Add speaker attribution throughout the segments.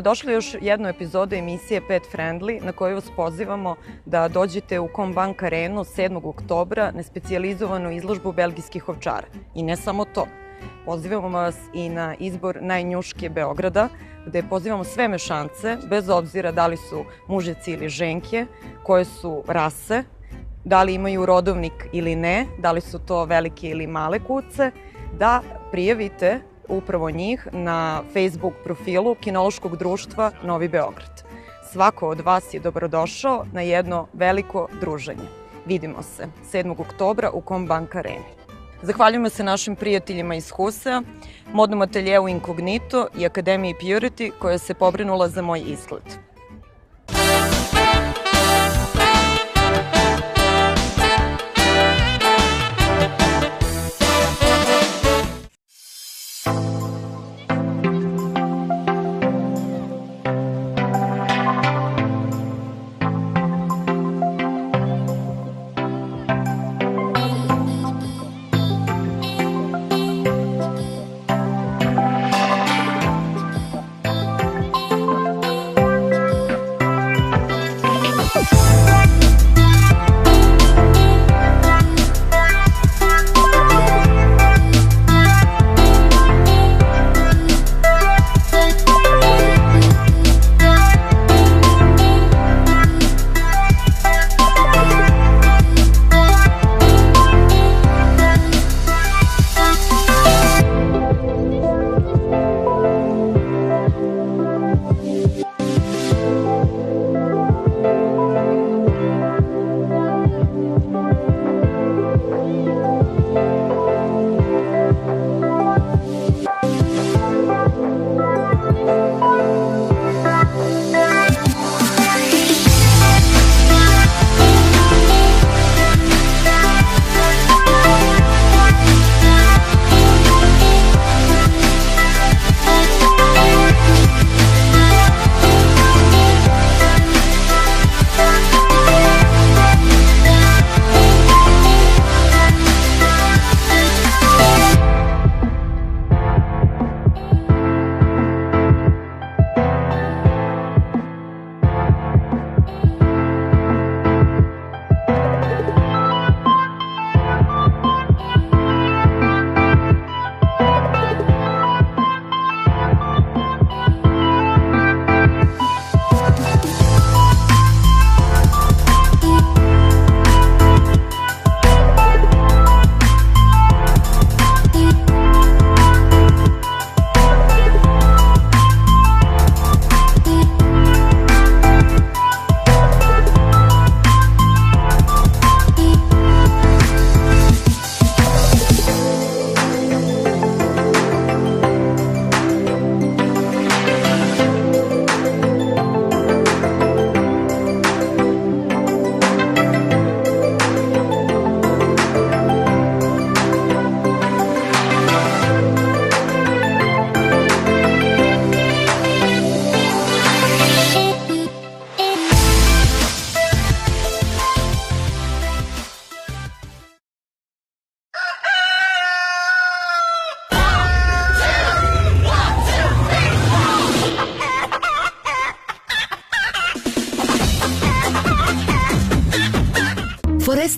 Speaker 1: Dobrodošli u još jednu epizodu emisije Pet Friendly na kojoj vas pozivamo da dođete u Combank arenu 7. oktobra na specijalizovanu izložbu belgijskih ovčara. I ne samo to. Pozivamo vas i na izbor najnjuške Beograda, gde pozivamo sve mešance, bez obzira da li su mužeci ili ženke, koje su rase, da li imaju rodovnik ili ne, da li su to velike ili male kuce, da prijavite upravo njih na Facebook profilu Kinološkog društva Novi Beograd. Svako od vas je dobrodošao na jedno veliko druženje. Vidimo se 7. oktobra u Combank areni. Zahvaljujemo se našim prijateljima iz Husea, modnom ateljeu Incognito i Akademiji Purity koja se pobrinula za moj izgled.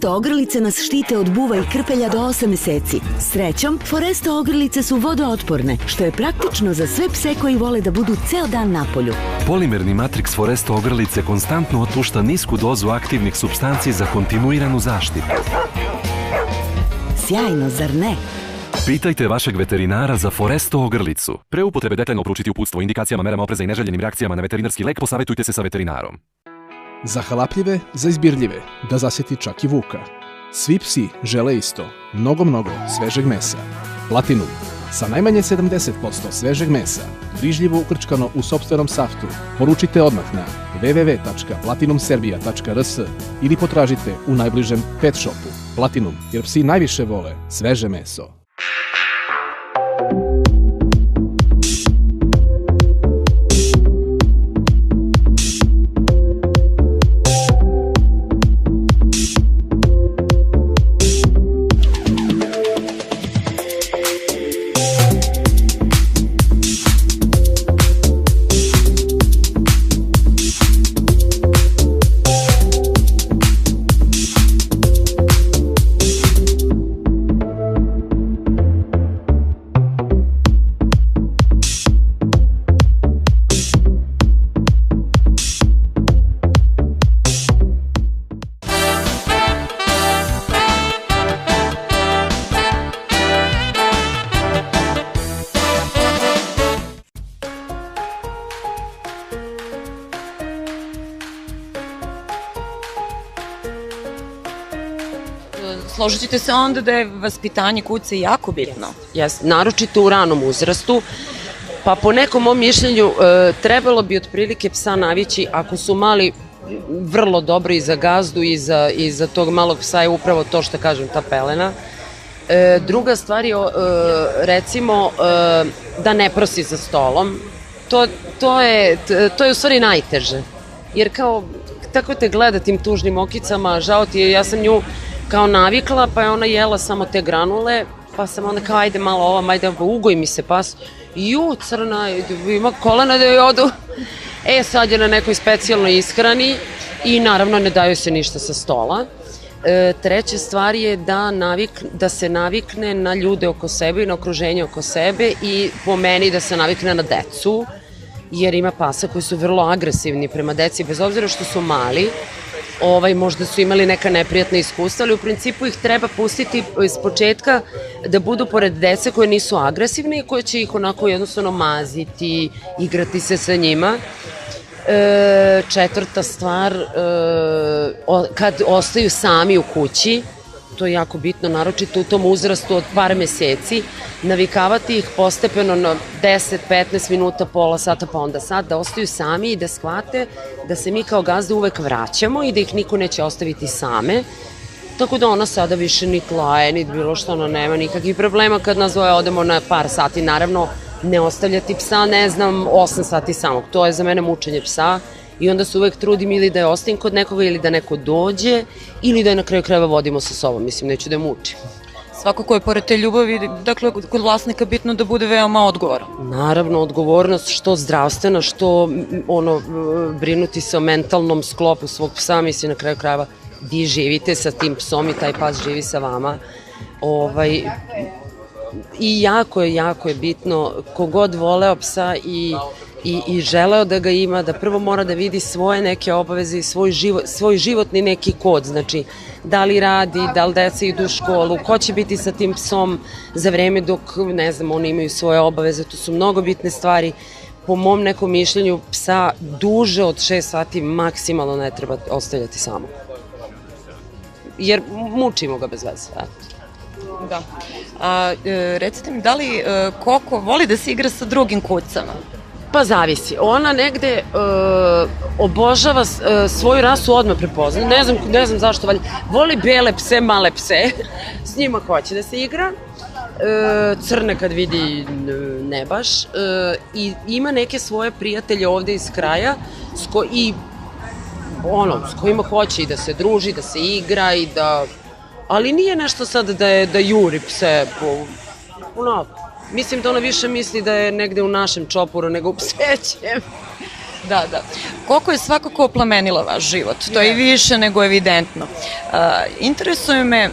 Speaker 2: Foresto ogrlice nas štite od buva i krpelja do 8 meseci. Srećom, Foresto ogrlice su vodootporne, što je praktično za sve pse koji vole da budu ceo dan napolju.
Speaker 3: Polimerni matriks Foresto ogrlice konstantno otpušta nisku dozu aktivnih supstanci za kontinuiranu zaštitu.
Speaker 2: Sjajno, zar ne?
Speaker 3: Pitajte vašeg veterinara za Foresto ogrlicu. Pre upotrebe detaljno proučiti uputstvo o indikacijama, merama opreza i neželjenim reakcijama na veterinarski lek, posavetujte se sa veterinarom.
Speaker 4: Za halapljive, za izbirljive, da zasjeti čak i vuka. Svi psi žele isto, mnogo svežeg mesa. Platinum, sa najmanje 70% svežeg mesa, brižljivo ukrčkano u sopstvenom saftu. Poručite odmah na www.platinumserbia.rs ili potražite u najbližem pet shopu. Platinum, jer psi najviše vole sveže meso.
Speaker 1: složit ćete se onda da je vaspitanje kuće jako bitno.
Speaker 5: Jeste, naročito u ranom uzrastu. Pa po nekom mom mišljenju trebalo bi otprilike psa navići, ako su mali, vrlo dobro i za gazdu i za tog malog psa je upravo to što kažem, ta pelena. Druga stvar je, recimo, da ne prosi za stolom. To je u stvari najteže. Jer kao, tako te gleda tim tužnim okicama, žao ti je, ja sam nju kao navikla, pa je ona jela samo te granule, pa sam onda kao, ajde malo ovam, ajde, ugoj mi se pas. Crna, ima kolena da joj odu. Sad je na nekoj specijalnoj ishrani i naravno ne daju se ništa sa stola. Treća stvar je da se navikne na ljude oko sebe i na okruženje oko sebe i po meni da se navikne na decu, jer ima pasa koji su vrlo agresivni prema deci, bez obzira što su mali. Možda su imali neka neprijatna iskustva, ali u principu ih treba pustiti iz početka da budu pored dece koje nisu agresivne i koje će ih onako jednostavno maziti, igrati se sa njima. Četvrta stvar, kad ostaju sami u kući, to je jako bitno, naročito u tom uzrastu od par meseci, navikavati ih postepeno na 10-15 minuta, pola sata, pa onda sat, da ostaju sami i da shvate da se mi kao gazde uvek vraćamo i da ih niko neće ostaviti same. Tako da ona sada više ni laje, ni bilo što, ona nema nikakvih problema kad nas zove, odemo na par sati, naravno ne ostavljati psa, ne znam, 8 sati samog, to je za mene mučenje psa. I onda se uvek trudim ili da je ostavim kod nekoga ili da neko dođe ili da je na kraju krajeva vodimo sa sobom, mislim, neću da je mučim.
Speaker 1: Svakako je pored te ljubavi, dakle, kod vlasnika bitno da bude veoma odgovoran.
Speaker 5: Naravno, odgovornost, što zdravstvena, što brinuti se o mentalnom sklopu svog psa, mislim, na kraju krajeva vi živite sa tim psom i taj pas živi sa vama. I jako je bitno, kogod voleo psa i želeo da ga ima, da prvo mora da vidi svoje neke obaveze i svoj životni neki kod, znači da li radi, da li deca idu u školu, ko će biti sa tim psom za vreme dok, ne znam, oni imaju svoje obaveze, to su mnogo bitne stvari. Po mom nekom mišljenju, psa duže od 6 sati maksimalno ne treba ostavljati samo. Jer mučimo ga bez veze.
Speaker 1: Da. Recite mi, da li Koko voli da se igra sa drugim kucama?
Speaker 5: Pa zavisi. Ona negde obožava svoju rasu, odmah prepozna. Ne znam zašto, valjda. Voli bele pse, male pse. S njima hoće da se igra. Crne kad vidi ne baš. I ima neke svoje prijatelje ovde iz kraja s kojima hoće i da se druži, da se igra i da... Ali nije nešto sad da juri pse onako. Mislim da ona više misli da je negde u našem čopuru nego u psećem.
Speaker 1: Da. Koko je svakako oplemenila vaš život, to je više nego evidentno. Interesuje me,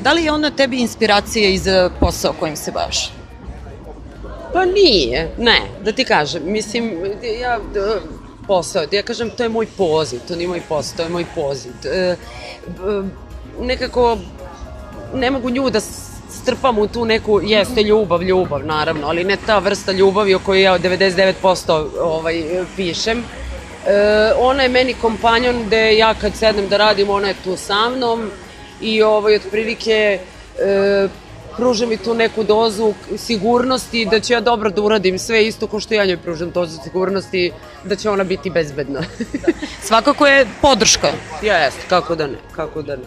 Speaker 1: da li je ona tebi inspiracija i za posao kojim se baviš?
Speaker 5: Pa nije, ne, da ti kažem. Mislim, posao, ja kažem, to je moj poziv, to nije moj posao, to je moj poziv. Nekako ne mogu nju da strpam u tu neku, jeste ljubav, naravno, ali ne ta vrsta ljubavi o kojoj ja od 99% pišem. Ona je meni kompanjon gde ja kad sednem da radim, ona je tu sa mnom i otprilike pruža mi tu neku dozu sigurnosti da ću ja dobro da uradim sve isto ko što ja njoj pružam dozu sigurnosti da će ona biti bezbedna.
Speaker 1: Svakako je podrška.
Speaker 5: Jeste, kako da ne.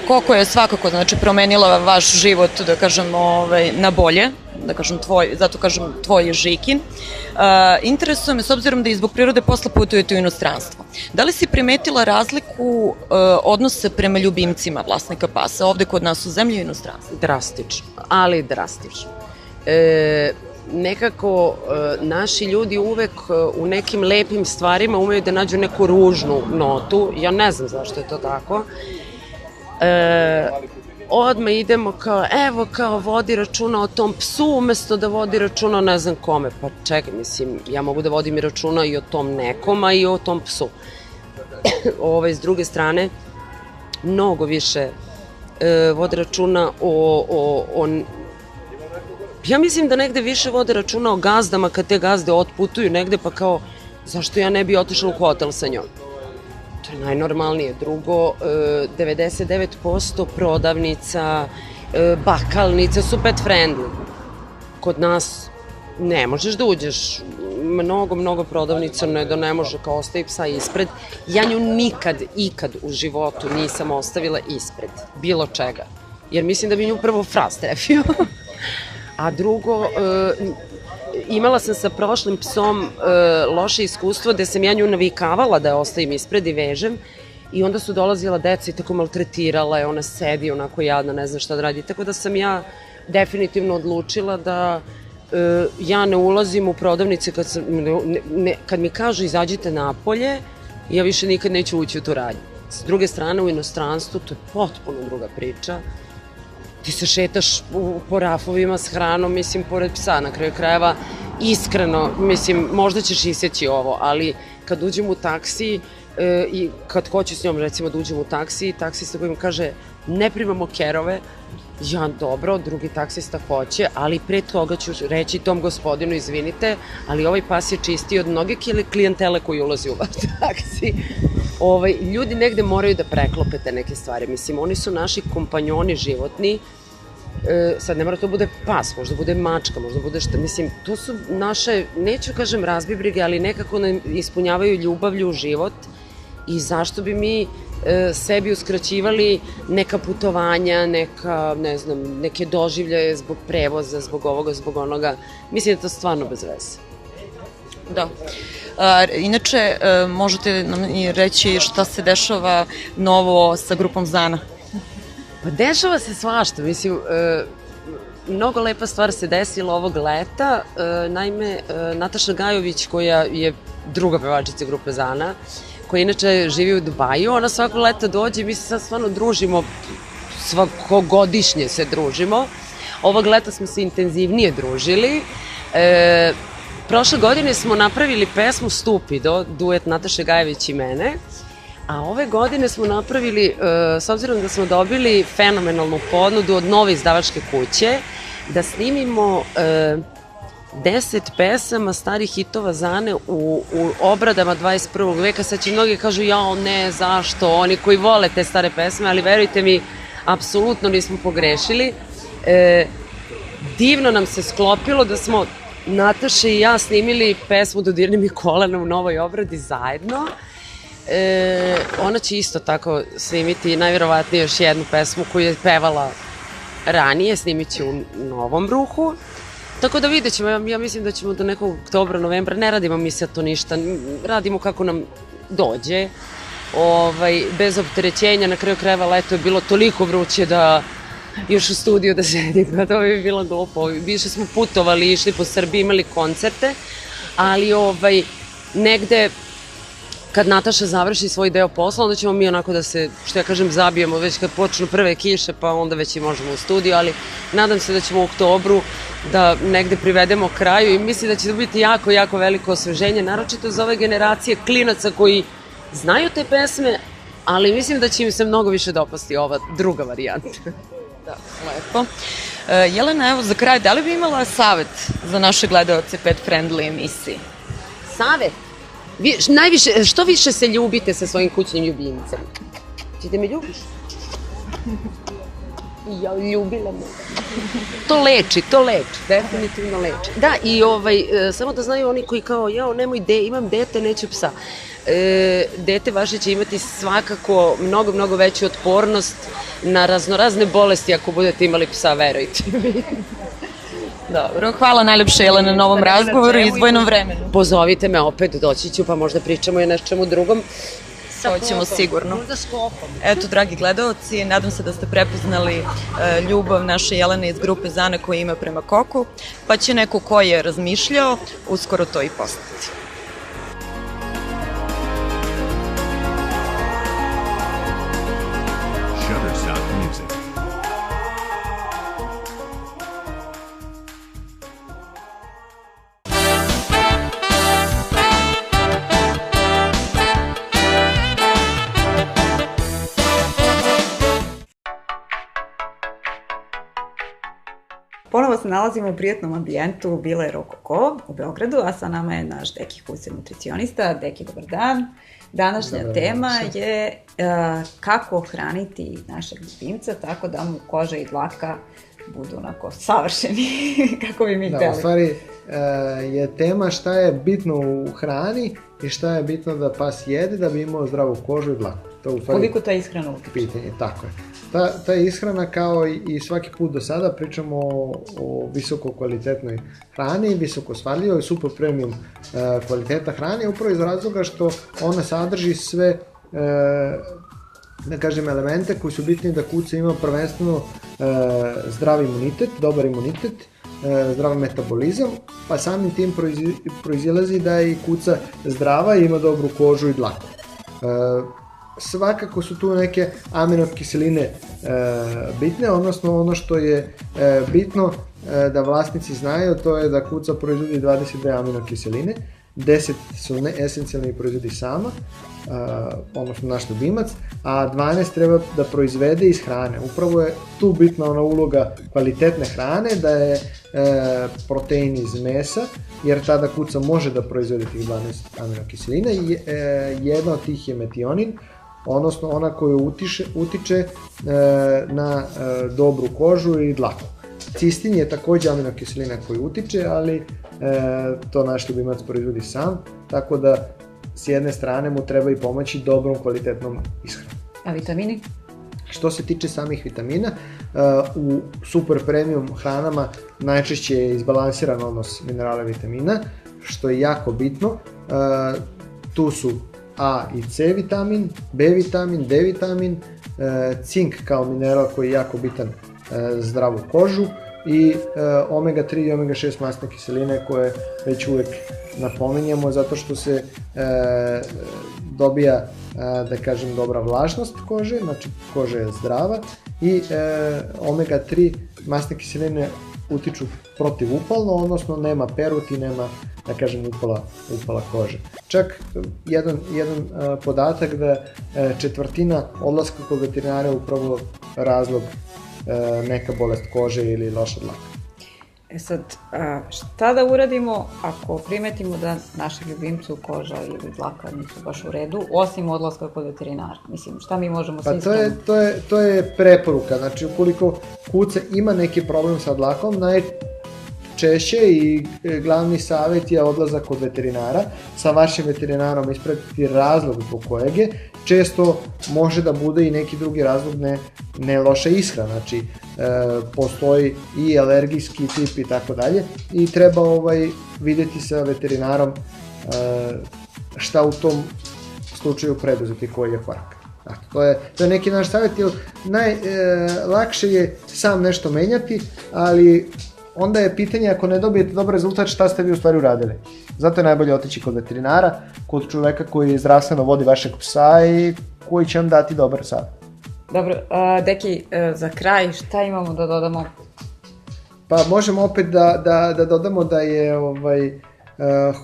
Speaker 1: Koko je svakako, znači, promenila vaš život, da kažem, na bolje, da kažem tvoj, zato kažem tvoj i Žikin. Interesuje me, s obzirom da i zbog prirode posla putujete u inostranstvo. Da li si primetila razliku odnosa prema ljubimcima vlasnika pasa ovde kod nas u zemlji i inostranstvu?
Speaker 5: Drastično, ali drastično. Nekako naši ljudi uvek u nekim lepim stvarima umeju da nađu neku ružnu notu, ja ne znam zašto je to tako. Odmah idemo kao vodi računa o tom psu umesto da vodi računa o ne znam kome. Pa čekaj, mislim, ja mogu da vodim i računa i o tom nekom, a i o tom psu. S druge strane, mnogo više vode računa ja mislim da negde više vode računa o gazdama kad te gazde otputuju negde, pa kao, zašto ja ne bi otišla u hotel sa njom? To je najnormalnije. Drugo, 99% prodavnica, bakalnica su pet friendly. Kod nas ne možeš da uđeš. Mnogo prodavnica ne može, kao ostavi psa ispred. Ja nju ikad u životu nisam ostavila ispred bilo čega. Jer mislim da bi nju prvo fras trefio. A drugo, imala sam sa prošlim psom loše iskustvo gde sam ja nju navikavala da je ostavim ispred i vežem i onda su dolazila deca i tako maltretirala je, ona sedi onako jadna, ne zna šta da radi. Tako da sam ja definitivno odlučila da ja ne ulazim u prodavnice kad mi kažu izađite napolje, ja više nikad neću ući u tu radnju. S druge strane, u inostranstvu to je potpuno druga priča. Ti se šetaš po rafovima s hranom, mislim, pored psa, na kraju krajeva, iskreno, mislim, možda ćeš iseći ovo, ali kad uđem u taksi i kad hoću s njom, recimo, da uđem u taksi, taksista koji mi kaže, ne primamo kerove, ja, dobro, drugi taksista hoće, ali pre toga ću reći tom gospodinu, izvinite, ali ovaj pas je čistiji od mnoge klijentele koji ulazi u vaš taksi. Ljudi negde moraju da preklope te neke stvari, mislim, oni su naši kompanjoni životni, sad ne mora to bude pas, možda bude mačka, možda bude šta, mislim, to su naše, neću kažem razbibrige, ali nekako nam ispunjavaju ljubavlju u život i zašto bi mi sebi uskraćivali neka putovanja, ne znam, neke doživljaje zbog prevoza, zbog ovoga, zbog onoga. Mislim da je to stvarno bez veze.
Speaker 1: Da. Inače, možete nam i reći šta se dešava novo sa grupom Zana?
Speaker 5: Pa dešava se svašta, mislim, mnogo lepa stvar se desila ovog leta. Naime, Nataša Gajović, koja je druga pevačica grupe Zana, koja inače živi u Dubaju, ona svako leta dođe i mi se sad stvarno družimo, svakogodišnje se družimo. Ovog leta smo se intenzivnije družili. Prošle godine smo napravili pesmu Stupido, duet Nataše Gajević i mene, a ove godine smo napravili, s obzirom da smo dobili fenomenalnu ponudu od nove izdavačke kuće, da snimimo 10 pesama starih hitova Zane u obradama 21. veka. Sad će mnogi kažu, jao ne, zašto, oni koji vole te stare pesme, ali verujte mi, apsolutno nismo pogrešili. Divno nam se sklopilo da smo Nataša i ja snimili pesmu Dodirni mi kolena u novoj obradi zajedno. Ona će isto tako snimiti najverovatnije još jednu pesmu koju je pevala ranije, snimit će u novom ruhu. Tako da vidjet ćemo, ja mislim da ćemo do nekog oktobra, novembra, ne radimo mi sad to ništa, radimo kako nam dođe, bez opterećenja, na kraju krajeva leto je bilo toliko vruće da još u studiju da sedim, to bi bilo glupo, više smo putovali, išli po Srbiji, imali koncerte, ali negde kad Nataša završi svoj deo posla, onda ćemo mi onako da se, što ja kažem, zabijemo već kad počnu prve kiše, pa onda već i možemo u studiju, ali nadam se da ćemo u oktobru da negde privedemo kraju i mislim da će to biti jako, jako veliko osveženje, naročito za ove generacije klinaca koji znaju te pesme, ali mislim da će im se mnogo više dopasti ova druga varijanta.
Speaker 1: Da, lepo. Jelena, evo za kraj, da li bi imala savet za naše gledaoce Pet Friendly emisiji?
Speaker 5: Savet? Najviše, što više se ljubite sa svojim kućnim ljubimcem? Ti me ljubiš? Ja, ljubila me. To leči, definitivno leči. Da, i samo da znaju oni koji kao, jao, nemoj, imam dete, neću psa. Dete vaše će imati svakako mnogo veću otpornost na raznorazne bolesti ako budete imali psa, verujte mi.
Speaker 1: Dobro, hvala najlepše Jelena na ovom razgovoru i izdvojenom vremenu.
Speaker 5: Pozovite me opet, doći ću pa možda pričamo i o nečemu drugom.
Speaker 1: To ćemo sigurno. Eto, dragi gledaoci, nadam se da ste prepoznali ljubav naše Jelene iz grupe Zane koju ima prema koku, pa će neko ko je razmišljao uskoro to i postati.
Speaker 6: Ponovo Malo se nalazimo u prijatnom ambijentu Vile Rokoko u Beogradu, a sa nama je naš Deki Huse nutricionista. Deki, dobar dan. Današnja tema je kako hraniti našeg ljubimca tako da mu koža i dlaka budu onako savršeni, kako bi mi hteli.
Speaker 7: Da, u stvari je tema šta je bitno u hrani i šta je bitno da pas jede da bi imao zdravu kožu i dlaku.
Speaker 6: Koliko ta ishrana utiče?
Speaker 7: Pitanje, tako je. Ta ishrana, kao i svaki put do sada, pričamo o visoko kvalitetnoj hrani, visoko svarljivoj, super premium kvaliteta hrane, upravo iz razloga što ona sadrži sve da kažem elemente koji su bitni da kuca ima prvenstveno zdrav imunitet, dobar imunitet, zdrav metabolizam, pa samim tim proizilazi da je i kuca zdrava i ima dobru kožu i dlaku. Svakako su tu neke aminokiseline bitne, odnosno ono što je bitno da vlasnici znaju, to je da kuca proizvodi 22 aminokiseline, 10 su esencijalni proizvodi sama, odnosno naš ljubimac, a 12 treba da proizvede iz hrane. Upravo je tu bitna ona uloga kvalitetne hrane, da je protein iz mesa, jer tada kuca može da proizvede tih 12 aminokiselina i jedna od tih je metionin, odnosno ona koja utiče na dobru kožu i dlaku. Cistin je takođe aminokiselina koja utiče, ali to naš ljubimac proizvodi sam, tako da s jedne strane mu treba i pomoći dobrom kvalitetnom ishranom.
Speaker 6: A vitamini?
Speaker 7: Što se tiče samih vitamina, u super premium hranama najčešće je izbalansiran odnos minerala i vitamina, što je jako bitno. Tu su A i C vitamin, B vitamin, D vitamin, cink kao mineral koji je jako bitan za zdravu kožu i omega 3 i omega 6 masne kiseline koje već uvek napominjemo zato što se dobija, da kažem, dobra vlažnost kože, znači koža je zdrava i omega 3 masne kiseline utiču protivupalno, odnosno nema perut i nema, da kažem, upala kože. Čak jedan podatak da četvrtina odlaska kod veterinara je upravo razlog neka bolest kože ili loša dlaka.
Speaker 6: E sad, šta da uradimo ako primetimo da našeg ljubimcu koža ili dlaka nisu baš u redu, osim odlaska kod veterinara? Mislim, šta mi možemo sa ishranu?
Speaker 7: To je preporuka, znači ukoliko kuca ima neki problem sa dlakom, najčešće i glavni savjet je odlazak kod veterinara, sa vašim veterinarom ispratiti razlog zbog kojeg je, često može da bude i neki drugi razlog, ne loša ishrana, znači postoji i alergijski tip i tako dalje i treba videti sa veterinarom šta u tom slučaju preduzeti, koji je korak. To je neki naš savjet, jer najlakše je sam nešto menjati, ali onda je pitanje ako ne dobijete dobar rezultat šta ste vi u stvari uradili. Zato je najbolje otići kod veterinara, kod čoveka koji zdravstveno vodi vašeg psa i koji će vam dati dobar savjet.
Speaker 6: Dobro, Deki, za kraj šta imamo da dodamo?
Speaker 7: Pa možemo opet da dodamo da je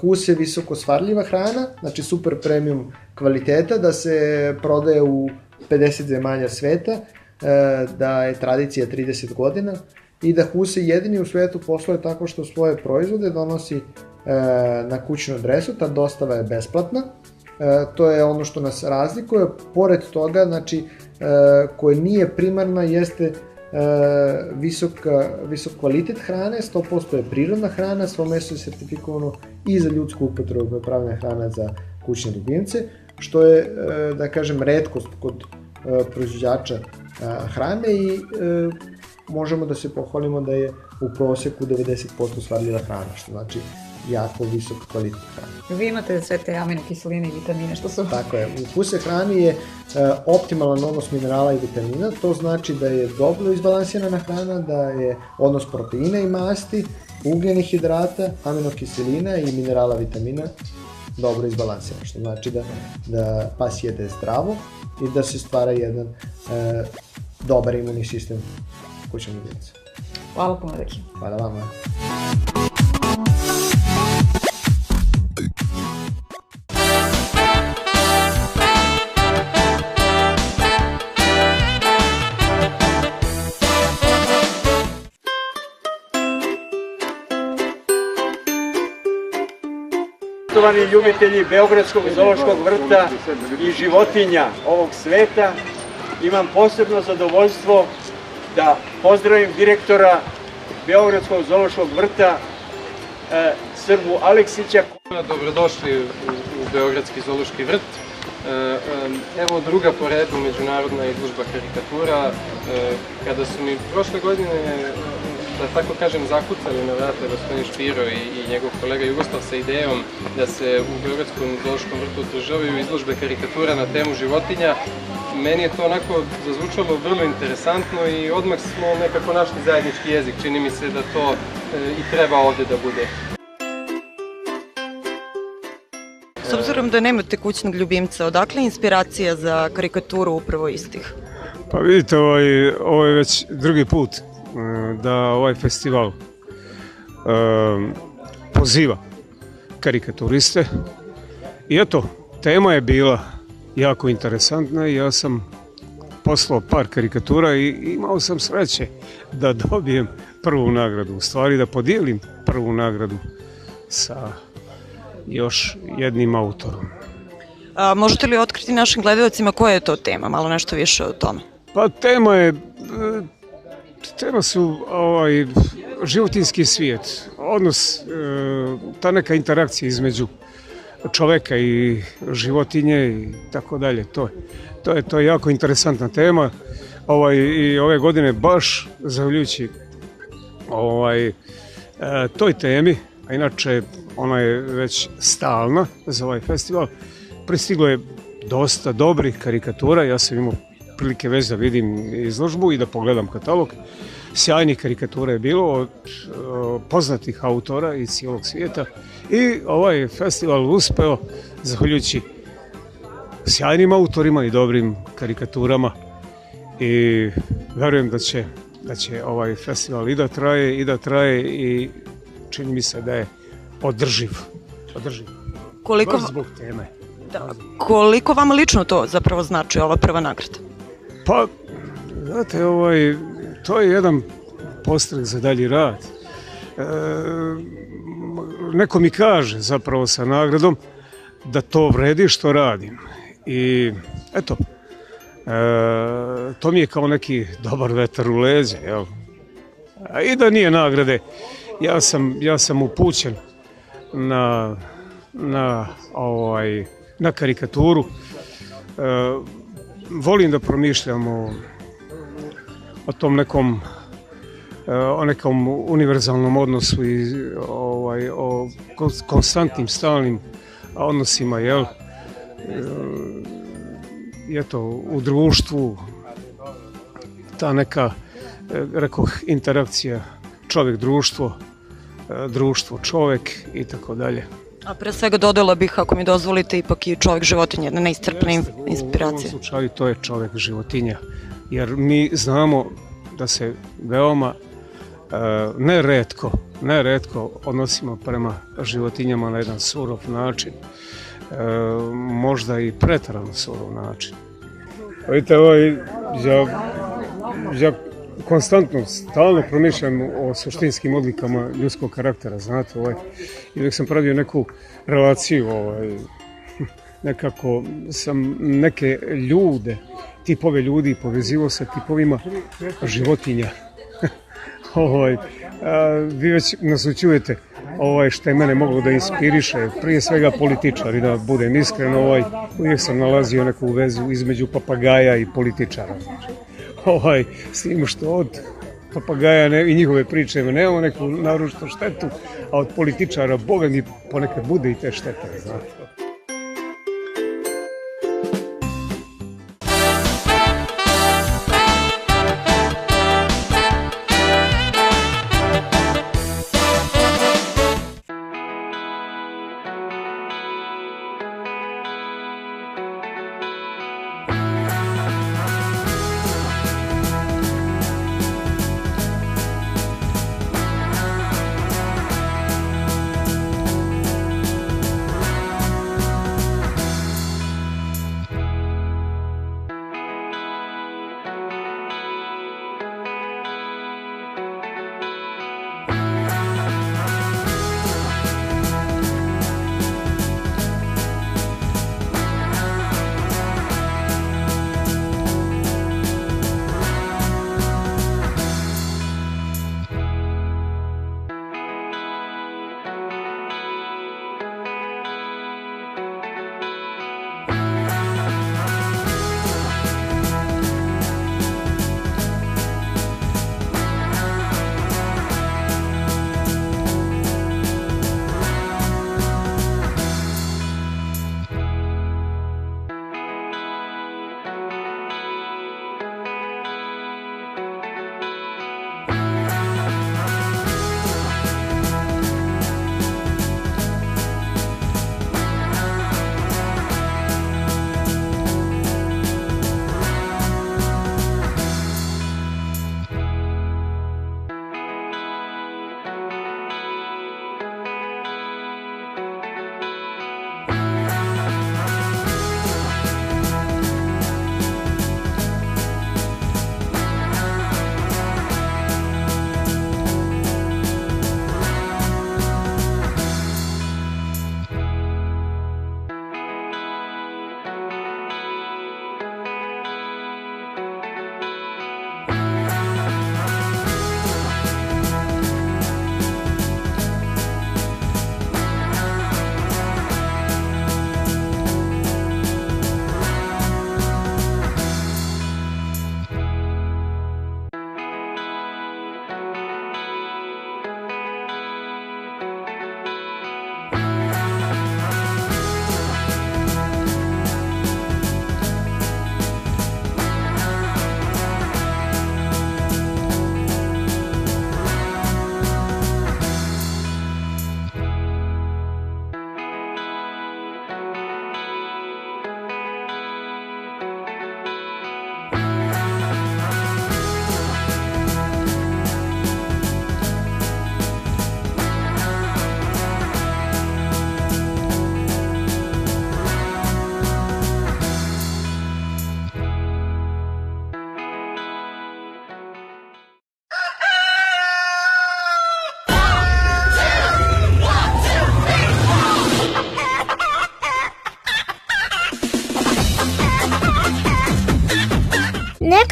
Speaker 7: Huse visoko svarljiva hrana, znači super premium kvaliteta, da se prodaje u 50 zemalja sveta, da je tradicija 30 godina i da Huse jedini u svetu posluje tako što svoje proizvode donosi na kućnu adresu, ta dostava je besplatna. To je ono što nas razlikuje. Pored toga, znači, koje nije primarna, jeste visok kvalitet hrane, 100% je prirodna hrana, svo meso je sertifikovano i za ljudsku upotrebu koja je pravilna hrana za kućne ljubimce, što je, da kažem, retkost kod proizvođača hrane i možemo da se pohvalimo da je u proseku 90% svarljiva hrana, što znači jako visok kvalitet hrane.
Speaker 6: Vi imate sve te aminokiseline i vitamine što su...
Speaker 7: Tako je. U Huse hrani je optimalan odnos minerala i vitamina, to znači da je dobro izbalansirana hrana, da je odnos proteina i masti, ugljenih hidrata, aminokiselina i minerala vitamina dobro izbalansiran, što znači da pas jede zdravo i da se stvara jedan dobar imunni sistem kućnog ljubimca.
Speaker 6: Hvala puno, Deki.
Speaker 7: Hvala vama.
Speaker 8: Poštovani ljubitelji Beogradskog zoološkog vrta i životinja ovog sveta, imam posebno zadovoljstvo da pozdravim direktora Beogradskog zoološkog vrta, Srbu Aleksića.
Speaker 9: Dobrodošli u Beogradski zoološki vrt. Evo druga po redu međunarodna izložba karikatura. Kada su mi prošle godine, da tako kažem, zakucali na vrata gospodin Špiro i njegov kolega Jugoslav sa idejom da se u Beogradskom zoološkom vrtu održavaju izložbe karikatura na temu životinja, meni je to onako zazvučalo vrlo interesantno i odmah smo nekako našli zajednički jezik. Čini mi se da to i treba ovde da bude.
Speaker 1: S obzirom da nemate kućnog ljubimca, odakle je inspiracija za karikaturu upravo istih?
Speaker 10: Pa vidite, ovo je već drugi put da ovaj festival poziva karikaturiste i eto, tema je bila jako interesantna i ja sam poslao par karikatura i imao sam sreće da dobijem prvu nagradu, u stvari da podijelim prvu nagradu sa još jednim autorom.
Speaker 1: Možete li otkriti našim gledalcima koja je to tema, malo nešto više o tome?
Speaker 10: Pa tema su životinjski svijet, odnos, ta neka interakcija između čoveka i životinje i tako dalje. To je jako interesantna tema i ove godine baš zahvaljujući toj temi, a inače ona je već stalna za ovaj festival, pristiglo je dosta dobrih karikatura. Ja sam imao prilike već da vidim izložbu i da pogledam katalog. Sjajnih karikatura je bilo od poznatih autora iz cijelog svijeta i ovaj festival uspeo zahvaljujući sjajnim autorima i dobrim karikaturama i verujem da će ovaj festival i da traje i čini mi se da je održiv. Baš zbog teme.
Speaker 1: Koliko vama lično to zapravo znači, ova prva nagrada?
Speaker 10: Pa, znate, to je jedan podstrek za dalji rad. Neko mi kaže zapravo sa nagradom da to vredi što radim. I eto, to mi je kao neki dobar vetar u leđe, jel? I da nije nagrade, ja sam upućen na karikaturu. Volim da promišljam o tom nekom univerzalnom odnosu i o konstantnim, stalnim odnosima, jel? Eto, u društvu ta neka, rekoh, interakcija čovjek-društvo, društvo-čovjek i tako dalje.
Speaker 1: A pre svega dodala bih, ako mi dozvolite, ipak i čovjek-životinja, jedna neiscrpna inspiracija.
Speaker 10: U ovom slučaju to je čovjek-životinja, jer mi znamo da se veoma neretko odnosimo prema životinjama na jedan surov način, možda i preterano surov način. Vidite, ja konstantno, stalno promišljam o suštinskim odlikama ljudskog karaktera, znate, i uvijek sam pravio neku relaciju, nekako sam neke ljude, tipove ljudi povezivao sa tipovima životinja. Vi već nas učujete što je mene moglo da inspiriše, prije svega političari, da budem iskren, uvijek sam nalazio neku vezu između papagaja i političara. S tim što od papagaja i njihove priče nemamo neku naročitu štetu, a od političara, Boga mi, ponekad bude i te štete, znate.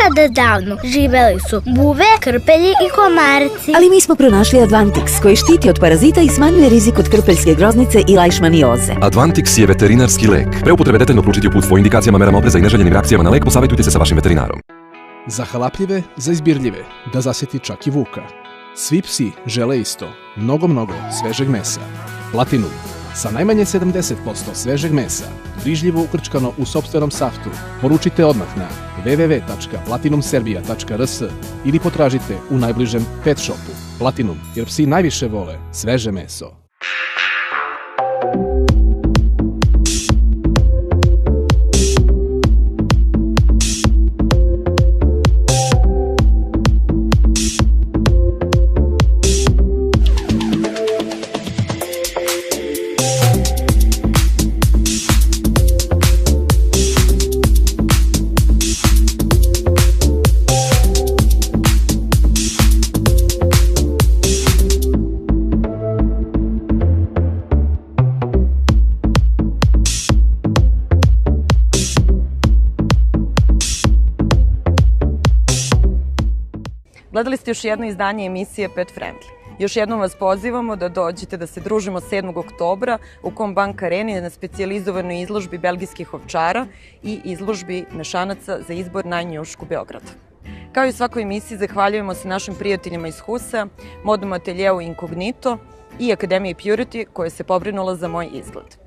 Speaker 11: Nekada davno živeli su buve, krpelji i komarci.
Speaker 2: Ali mi smo pronašli Advantix koji štiti od parazita i smanjuje rizik od krpeljske groznice i lajšmanioze.
Speaker 3: Advantix je veterinarski lek. Pre upotrebe detaljno proučiti uputstvo o indikacijama, merama opreza i neželjenim reakcijama na lek, posavjetujte se sa vašim veterinarom.
Speaker 4: Za halapljive, za izbirljive, da zasjeti čak i vuka. Svi psi žele isto, mnogo svežeg mesa. Platinum, sa najmanje 70% svežeg mesa, brižljivo ukrčkano u sopstvenom saftu. Poručite odmah na www.platinumserbia.rs ili potražite u najbližem pet shopu. Platinum, jer psi najviše vole sveže meso.
Speaker 1: Gledali ste još jedno izdanje emisije Pet Friendly. Još jednom vas pozivamo da dođete da se družimo 7. oktobra u Kombank Areni na specijalizovanoj izložbi belgijskih ovčara i izložbi mešanaca za izbor na njušku Beograda. Kao i u svakoj emisiji zahvaljujemo se našim prijateljima iz Husa, modnom ateljeu Incognito i Akademiji Purity koja se pobrinula za moj izgled.